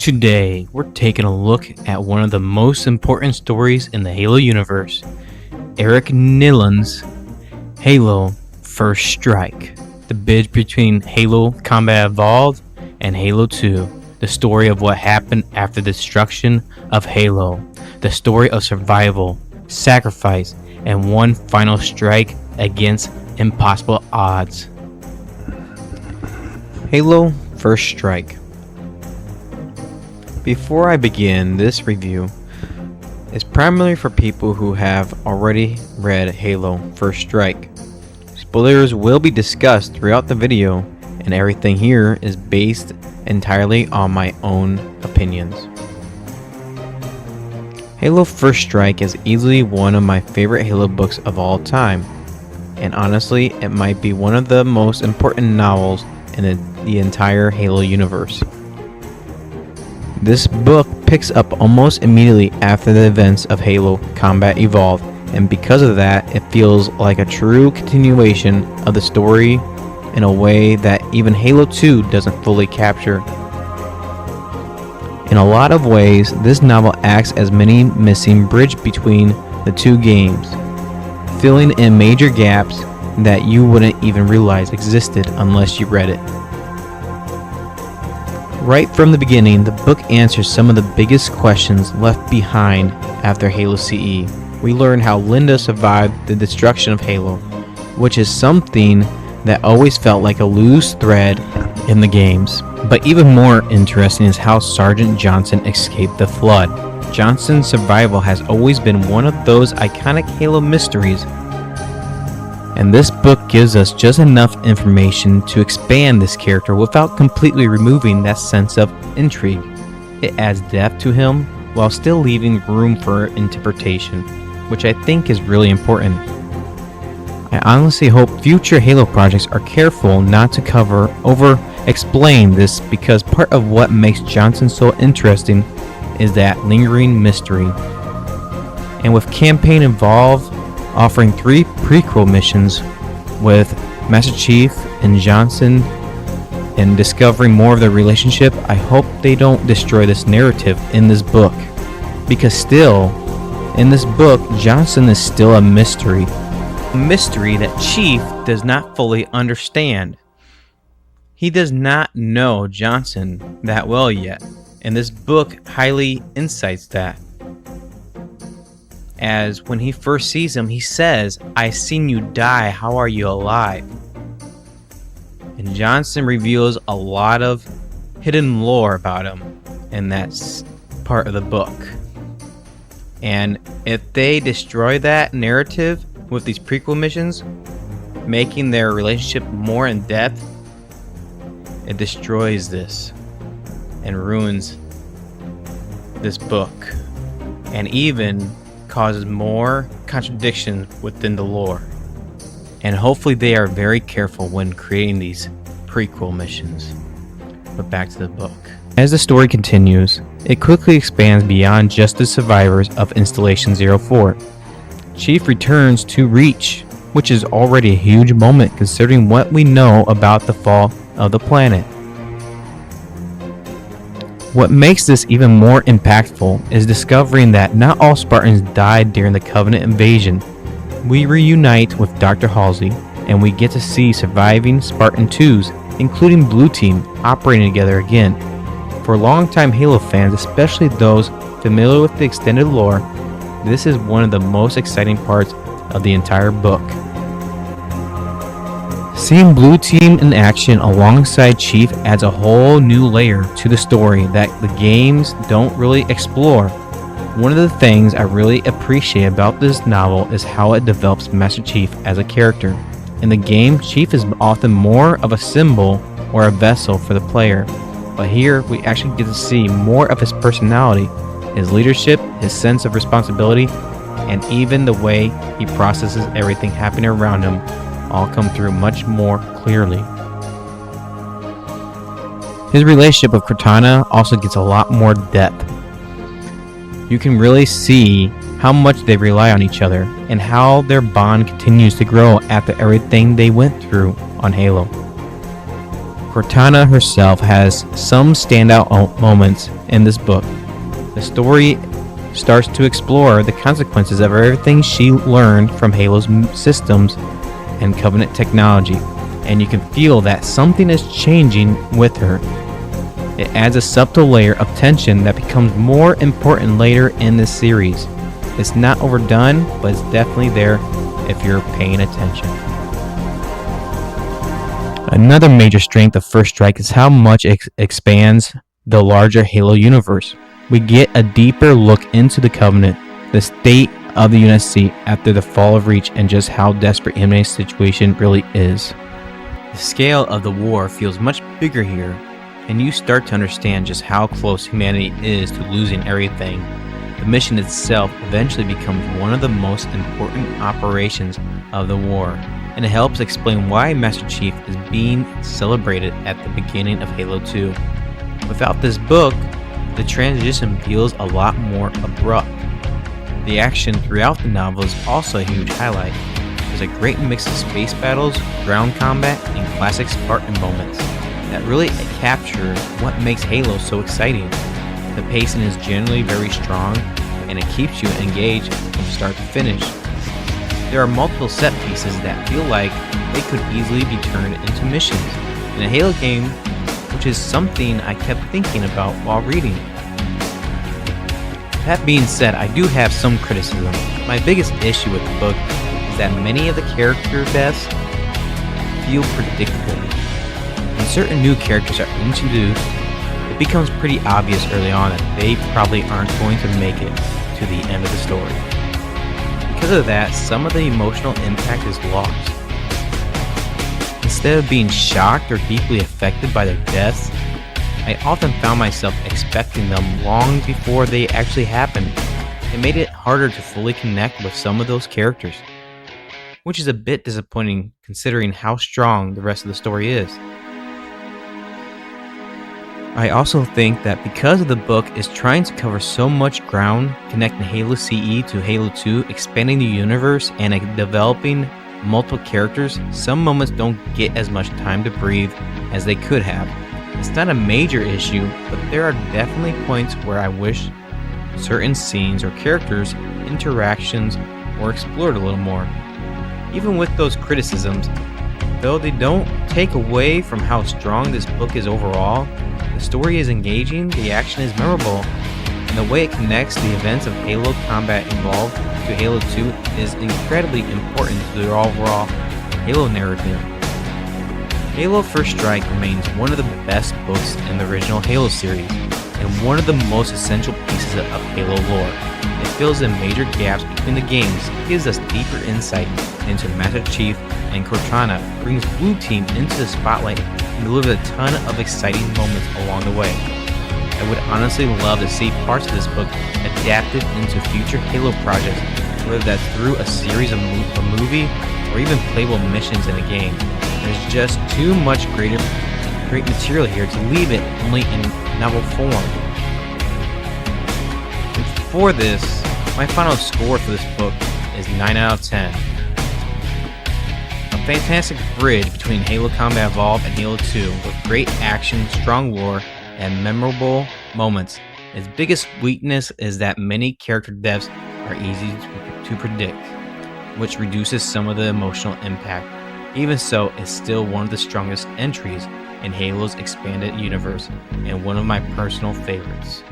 Today, we're taking a look at one of the most important stories in the Halo universe, Eric Nylund's Halo First Strike, the bridge between Halo Combat Evolved and Halo 2, the story of what happened after the destruction of Halo, the story of survival, sacrifice, and one final strike against impossible odds. Halo First Strike. Before I begin, this review is primarily for people who have already read Halo First Strike. Spoilers will be discussed throughout the video, and everything here is based entirely on my own opinions. Halo First Strike is easily one of my favorite Halo books of all time, and honestly, it might be one of the most important novels in the entire Halo universe. This book picks up almost immediately after the events of Halo Combat Evolved, and because of that, it feels like a true continuation of the story in a way that even Halo 2 doesn't fully capture. In a lot of ways, this novel acts as many missing bridge between the two games, filling in major gaps that you wouldn't even realize existed unless you read it. Right from the beginning, the book answers some of the biggest questions left behind after Halo CE. We learn how Linda survived the destruction of Halo, which is something that always felt like a loose thread in the games. But even more interesting is how Sergeant Johnson escaped the Flood. Johnson's survival has always been one of those iconic Halo mysteries, and this book gives us just enough information to expand this character without completely removing that sense of intrigue. It adds depth to him while still leaving room for interpretation, which I think is really important. I honestly hope future Halo projects are careful not to over-explain this, because part of what makes Johnson so interesting is that lingering mystery. And with Campaign Evolved offering 3 prequel missions with Master Chief and Johnson and discovering more of their relationship, I hope they don't destroy this narrative in this book, because still, in this book, Johnson is still a mystery that Chief does not fully understand. He does not know Johnson that well yet, and this book highly insights that. As when he first sees him, he says, "I seen you die, how are you alive?" And Johnson reveals a lot of hidden lore about him, and that's part of the book. And if they destroy that narrative with these prequel missions, making their relationship more in depth, it destroys this and ruins this book, and even causes more contradictions within the lore. And hopefully they are very careful when creating these prequel missions. But back to the book. As the story continues, it quickly expands beyond just the survivors of Installation 04. Chief returns to Reach, which is already a huge moment considering what we know about the fall of the planet. What makes this even more impactful is discovering that not all Spartans died during the Covenant invasion. We reunite with Dr. Halsey, and we get to see surviving Spartan 2s, including Blue Team, operating together again. For longtime Halo fans, especially those familiar with the extended lore, this is one of the most exciting parts of the entire book. Seeing Blue Team in action alongside Chief adds a whole new layer to the story that the games don't really explore. One of the things I really appreciate about this novel is how it develops Master Chief as a character. In the game, Chief is often more of a symbol or a vessel for the player, but here we actually get to see more of his personality, his leadership, his sense of responsibility, and even the way he processes everything happening around him all come through much more clearly. His relationship with Cortana also gets a lot more depth. You can really see how much they rely on each other and how their bond continues to grow after everything they went through on Halo. Cortana herself has some standout moments in this book. The story starts to explore the consequences of everything she learned from Halo's systems and Covenant technology, and you can feel that something is changing with her. It adds a subtle layer of tension that becomes more important later in this series. It's not overdone, but it's definitely there if you're paying attention. Another major strength of First Strike is how much it expands the larger Halo universe. We get a deeper look into the Covenant, the state of the UNSC after the fall of Reach, and just how desperate Imne's situation really is. The scale of the war feels much bigger here, and you start to understand just how close humanity is to losing everything. The mission itself eventually becomes one of the most important operations of the war, and it helps explain why Master Chief is being celebrated at the beginning of Halo 2. Without this book, the transition feels a lot more abrupt. The action throughout the novel is also a huge highlight. There's a great mix of space battles, ground combat, and classic Spartan moments that really capture what makes Halo so exciting. The pacing is generally very strong, and it keeps you engaged from start to finish. There are multiple set pieces that feel like they could easily be turned into missions in a Halo game, which is something I kept thinking about while reading. That being said, I do have some criticism. My biggest issue with the book is that many of the character deaths feel predictable. When certain new characters are introduced, it becomes pretty obvious early on that they probably aren't going to make it to the end of the story. Because of that, some of the emotional impact is lost. Instead of being shocked or deeply affected by their deaths, I often found myself expecting them long before they actually happened. It made it harder to fully connect with some of those characters, which is a bit disappointing considering how strong the rest of the story is. I also think that because the book is trying to cover so much ground, connecting Halo CE to Halo 2, expanding the universe, and developing multiple characters, some moments don't get as much time to breathe as they could have. It's not a major issue, but there are definitely points where I wish certain scenes or characters' interactions were explored a little more. Even with those criticisms, though they don't take away from how strong this book is overall, the story is engaging, the action is memorable, and the way it connects the events of Halo combat involved to Halo 2 is incredibly important to the overall Halo narrative. Halo First Strike remains one of the best books in the original Halo series, and one of the most essential pieces of Halo lore. It fills in major gaps between the games, gives us deeper insight into Master Chief and Cortana, brings Blue Team into the spotlight, and delivers a ton of exciting moments along the way. I would honestly love to see parts of this book adapted into future Halo projects, whether that's through a series of a movie or even playable missions in a game. There's just too much great material here to leave it only in novel form. And for this, my final score for this book is 9 out of 10. A fantastic bridge between Halo Combat Evolved and Halo 2 with great action, strong lore, and memorable moments. Its biggest weakness is that many character deaths are easy to predict, which reduces some of the emotional impact. Even so, it's still one of the strongest entries in Halo's expanded universe and one of my personal favorites.